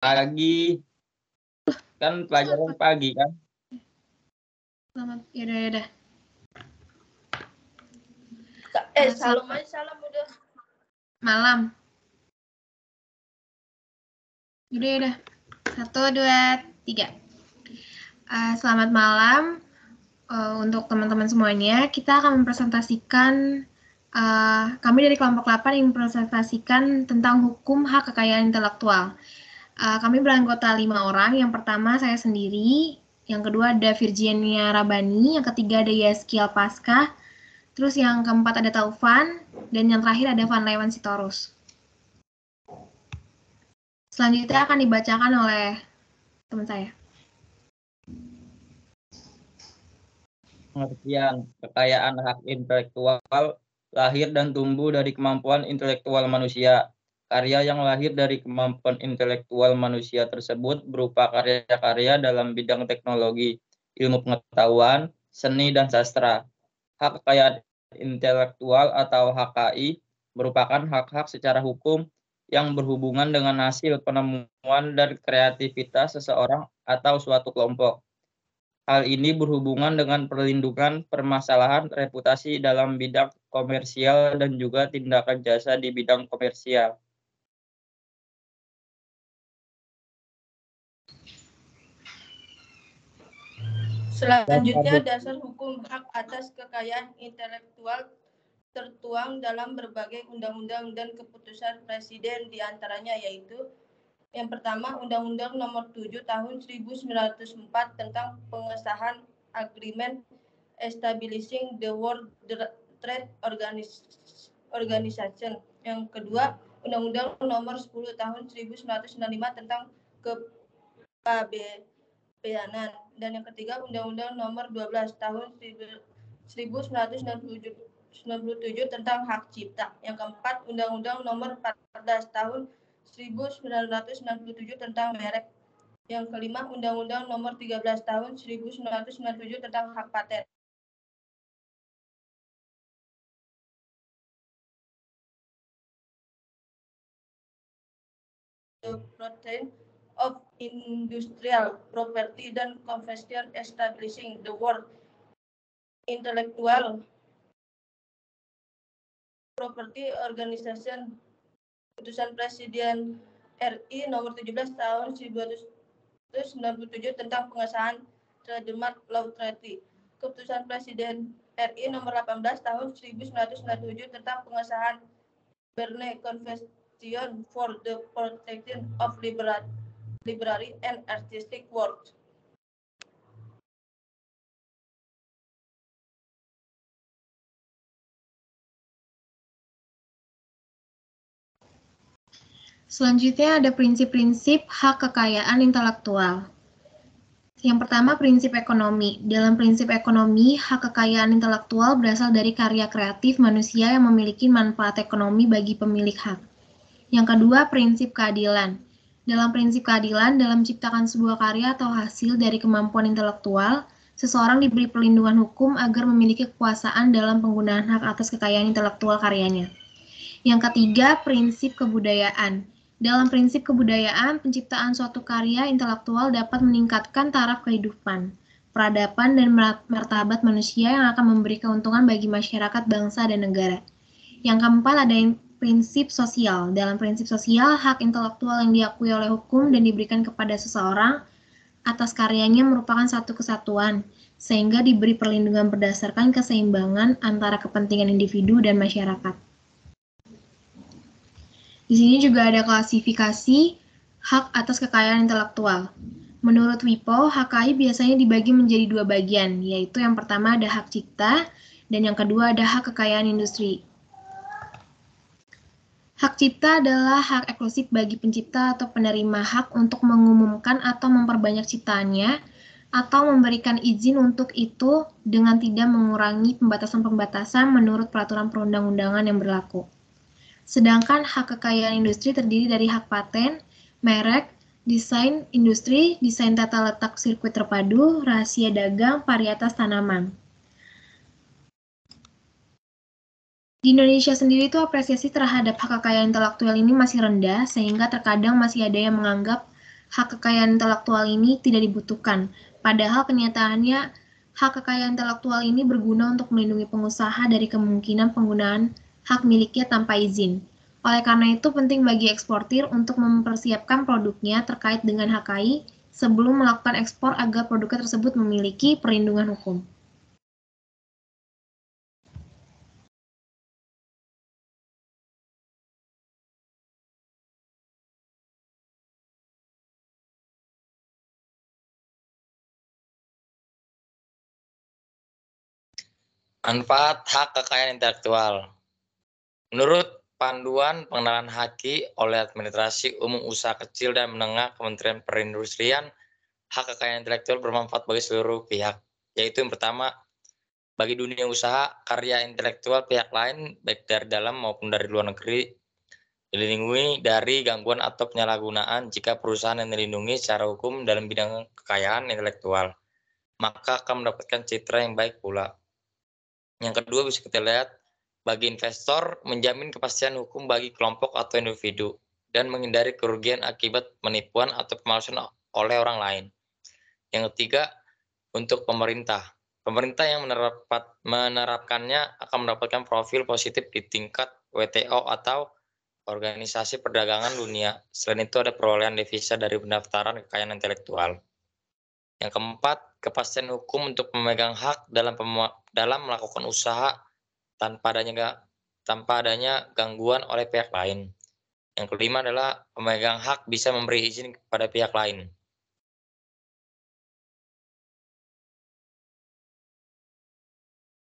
Pagi. Kan pelajaran pagi kan? Selamat, yaudah. Salam udah. Malam. Yaudah. 1, 2, 3. Selamat malam untuk teman-teman semuanya. Kita akan mempresentasikan, kami dari kelompok 8 yang mempresentasikan tentang hukum hak kekayaan intelektual. Kami beranggota 5 orang. Yang pertama saya sendiri, yang kedua ada Virginia Rabani, yang ketiga ada Yaskiel Pasca, terus yang keempat ada Taufan, dan yang terakhir ada Van Leeuwen Sitorus. Selanjutnya akan dibacakan oleh teman saya. Pengertian kekayaan hak intelektual lahir dan tumbuh dari kemampuan intelektual manusia. Karya yang lahir dari kemampuan intelektual manusia tersebut berupa karya-karya dalam bidang teknologi, ilmu pengetahuan, seni, dan sastra. Hak kekayaan intelektual atau HKI merupakan hak-hak secara hukum yang berhubungan dengan hasil penemuan dan kreativitas seseorang atau suatu kelompok. Hal ini berhubungan dengan perlindungan permasalahan reputasi dalam bidang komersial dan juga tindakan jasa di bidang komersial. Selanjutnya, dasar hukum hak atas kekayaan intelektual tertuang dalam berbagai undang-undang dan keputusan presiden, diantaranya yaitu yang pertama, Undang-Undang Nomor 7 Tahun 1904 tentang pengesahan Agreement Establishing the World Trade Organization. Yang kedua, Undang-Undang Nomor 10 Tahun 1995 tentang kepabeanan. Dan yang ketiga, Undang-Undang Nomor 12 Tahun 1997 tentang hak cipta. Yang keempat, Undang-Undang Nomor 14 Tahun 1997 tentang merek. Yang kelima, Undang-Undang Nomor 13 Tahun 1997 tentang hak paten. The Protection of Industrial Property dan Convention Establishing the World Intellectual Property Organization, Keputusan Presiden RI Nomor 17 Tahun 1997 tentang pengesahan Trademark Law Treaty, Keputusan Presiden RI Nomor 18 Tahun 1997 tentang pengesahan Berne Convention for the Protection of Library and Artistic Works. Selanjutnya ada prinsip-prinsip hak kekayaan intelektual. Yang pertama, prinsip ekonomi. Dalam prinsip ekonomi, hak kekayaan intelektual berasal dari karya kreatif manusia yang memiliki manfaat ekonomi bagi pemilik hak. Yang kedua, prinsip keadilan. Dalam prinsip keadilan, dalam menciptakan sebuah karya atau hasil dari kemampuan intelektual, seseorang diberi perlindungan hukum agar memiliki kekuasaan dalam penggunaan hak atas kekayaan intelektual karyanya. Yang ketiga, prinsip kebudayaan. Dalam prinsip kebudayaan, penciptaan suatu karya intelektual dapat meningkatkan taraf kehidupan, peradaban, dan martabat manusia yang akan memberi keuntungan bagi masyarakat, bangsa, dan negara. Yang keempat, ada prinsip sosial. Dalam prinsip sosial, hak intelektual yang diakui oleh hukum dan diberikan kepada seseorang atas karyanya merupakan satu kesatuan, sehingga diberi perlindungan berdasarkan keseimbangan antara kepentingan individu dan masyarakat. Di sini juga ada klasifikasi hak atas kekayaan intelektual. Menurut WIPO, HKI biasanya dibagi menjadi 2 bagian, yaitu yang pertama ada hak cipta, dan yang kedua ada hak kekayaan industri. Hak cipta adalah hak eksklusif bagi pencipta atau penerima hak untuk mengumumkan atau memperbanyak ciptaannya, atau memberikan izin untuk itu dengan tidak mengurangi pembatasan-pembatasan menurut peraturan perundang-undangan yang berlaku. Sedangkan hak kekayaan industri terdiri dari hak paten, merek, desain industri, desain tata letak sirkuit terpadu, rahasia dagang, varietas tanaman. Di Indonesia sendiri itu apresiasi terhadap hak kekayaan intelektual ini masih rendah, sehingga terkadang masih ada yang menganggap hak kekayaan intelektual ini tidak dibutuhkan. Padahal kenyataannya hak kekayaan intelektual ini berguna untuk melindungi pengusaha dari kemungkinan penggunaan hak miliknya tanpa izin. Oleh karena itu, penting bagi eksportir untuk mempersiapkan produknya terkait dengan HKI sebelum melakukan ekspor agar produknya tersebut memiliki perlindungan hukum. Manfaat hak kekayaan intelektual. Menurut Panduan Pengenalan HAKI oleh Administrasi Umum Usaha Kecil dan Menengah Kementerian Perindustrian, hak kekayaan intelektual bermanfaat bagi seluruh pihak, yaitu yang pertama, bagi dunia usaha, karya intelektual pihak lain, baik dari dalam maupun dari luar negeri, dilindungi dari gangguan atau penyalahgunaan jika perusahaan yang dilindungi secara hukum dalam bidang kekayaan intelektual, maka akan mendapatkan citra yang baik pula. Yang kedua bisa kita lihat, bagi investor menjamin kepastian hukum bagi kelompok atau individu dan menghindari kerugian akibat penipuan atau pemalsuan oleh orang lain. Yang ketiga, untuk pemerintah. Pemerintah yang menerapkannya akan mendapatkan profil positif di tingkat WTO atau Organisasi Perdagangan Dunia. Selain itu ada perolehan devisa dari pendaftaran kekayaan intelektual. Yang keempat, kepastian hukum untuk memegang hak dalam melakukan usaha tanpa adanya gangguan oleh pihak lain. Yang kelima adalah pemegang hak bisa memberi izin kepada pihak lain.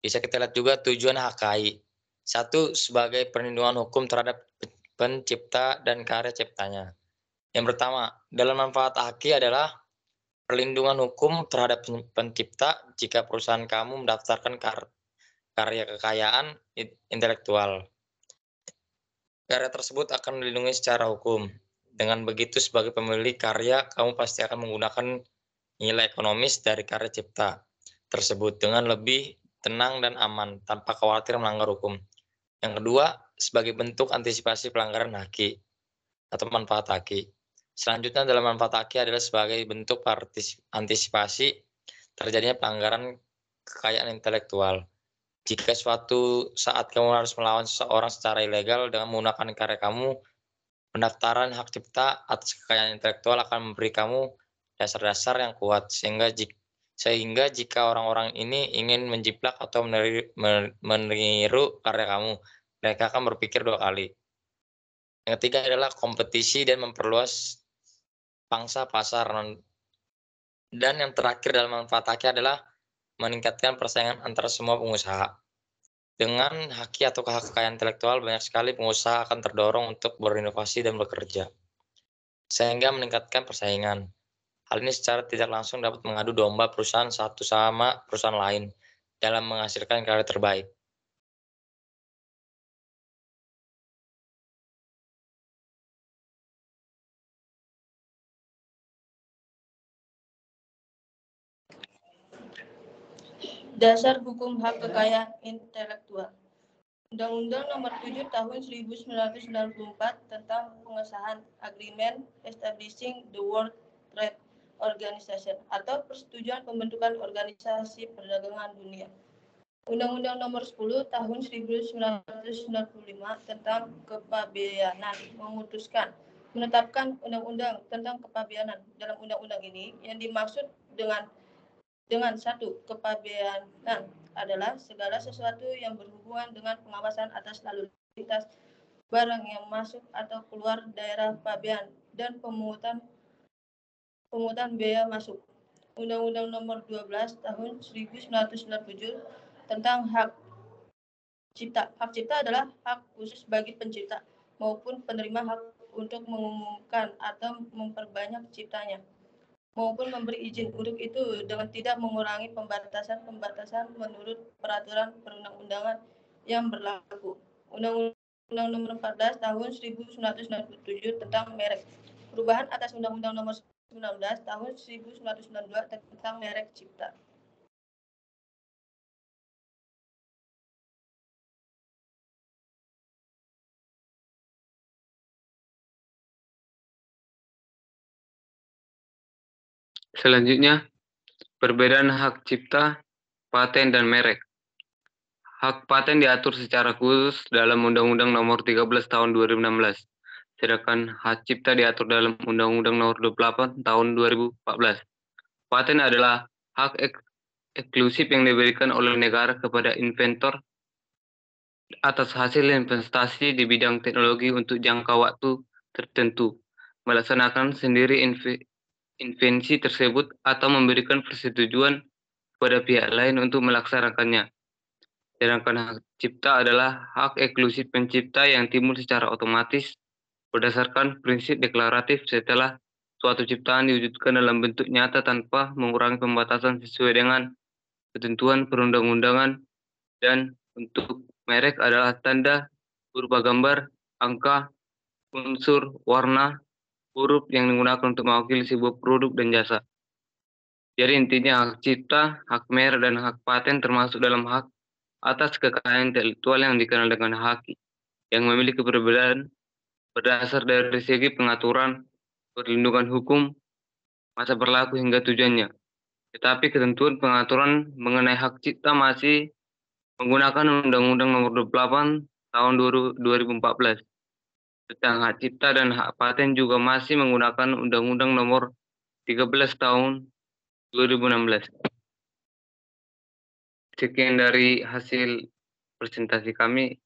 Bisa kita lihat juga tujuan HKI. Satu, sebagai perlindungan hukum terhadap pencipta dan karya ciptanya. Yang pertama, dalam manfaat HKI adalah perlindungan hukum terhadap pencipta jika perusahaan kamu mendaftarkan karya kekayaan intelektual. Karya tersebut akan dilindungi secara hukum. Dengan begitu, sebagai pemilik karya, kamu pasti akan menggunakan nilai ekonomis dari karya cipta tersebut dengan lebih tenang dan aman, tanpa khawatir melanggar hukum. Yang kedua, sebagai bentuk antisipasi pelanggaran HAKI atau manfaat HAKI. Selanjutnya dalam manfaat HAKI adalah sebagai bentuk antisipasi terjadinya pelanggaran kekayaan intelektual. Jika suatu saat kamu harus melawan seseorang secara ilegal dengan menggunakan karya kamu, pendaftaran hak cipta atas kekayaan intelektual akan memberi kamu dasar-dasar yang kuat, sehingga jika orang-orang ini ingin menjiplak atau meniru karya kamu, mereka akan berpikir dua kali. Yang ketiga adalah kompetisi dan memperluas pangsa pasar. Dan yang terakhir dalam manfaat HAKI adalah meningkatkan persaingan antara semua pengusaha. Dengan HAKI atau hak kekayaan intelektual, banyak sekali pengusaha akan terdorong untuk berinovasi dan bekerja, sehingga meningkatkan persaingan. Hal ini secara tidak langsung dapat mengadu domba perusahaan satu sama perusahaan lain dalam menghasilkan karya terbaik. Dasar Hukum Hak Kekayaan Intelektual. Undang-Undang Nomor 7 Tahun 1994 tentang pengesahan Agreement Establishing the World Trade Organization atau Persetujuan Pembentukan Organisasi Perdagangan Dunia. Undang-Undang Nomor 10 Tahun 1995 tentang Kepabeanan memutuskan menetapkan undang-undang tentang kepabeanan. Dalam undang-undang ini yang dimaksud dengan satu, kepabeanan adalah segala sesuatu yang berhubungan dengan pengawasan atas lalu lintas barang yang masuk atau keluar daerah pabean dan pemungutan biaya masuk. Undang-Undang Nomor 12 Tahun 1997 tentang hak cipta. Hak cipta adalah hak khusus bagi pencipta maupun penerima hak untuk mengumumkan atau memperbanyak ciptanya, maupun memberi izin untuk itu dengan tidak mengurangi pembatasan-pembatasan menurut peraturan perundang-undangan yang berlaku. Undang-Undang Nomor 14 Tahun 1997 tentang merek. Perubahan atas Undang-Undang Nomor 19 Tahun 1992 tentang merek cipta. Selanjutnya, perbedaan hak cipta, paten, dan merek. Hak paten diatur secara khusus dalam Undang-Undang Nomor 13 Tahun 2016, sedangkan hak cipta diatur dalam Undang-Undang Nomor 28 Tahun 2014. Paten adalah hak eksklusif yang diberikan oleh negara kepada inventor atas hasil investasi di bidang teknologi untuk jangka waktu tertentu, melaksanakan sendiri invensi tersebut atau memberikan persetujuan kepada pihak lain untuk melaksanakannya. Sedangkan hak cipta adalah hak eksklusif pencipta yang timbul secara otomatis berdasarkan prinsip deklaratif setelah suatu ciptaan diwujudkan dalam bentuk nyata tanpa mengurangi pembatasan sesuai dengan ketentuan perundang-undangan. Dan untuk merek adalah tanda berupa gambar, angka, unsur, warna, huruf yang digunakan untuk mewakili sebuah produk dan jasa. Jadi intinya hak cipta, hak merek, dan hak paten termasuk dalam hak atas kekayaan intelektual yang dikenal dengan hak, yang memiliki perbedaan berdasar dari segi pengaturan, perlindungan hukum, masa berlaku hingga tujuannya. Tetapi ketentuan pengaturan mengenai hak cipta masih menggunakan Undang-Undang Nomor 28 Tahun 2014. Tentang hak cipta dan hak paten juga masih menggunakan Undang-Undang Nomor 13 Tahun 2016. Sekian dari hasil presentasi kami.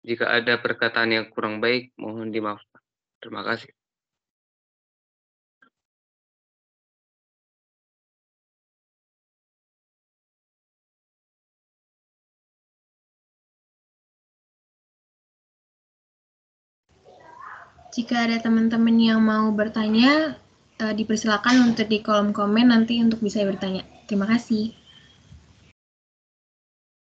Jika ada perkataan yang kurang baik, mohon dimaafkan. Terima kasih. Jika ada teman-teman yang mau bertanya, dipersilakan untuk di kolom komen nanti untuk bisa bertanya. Terima kasih.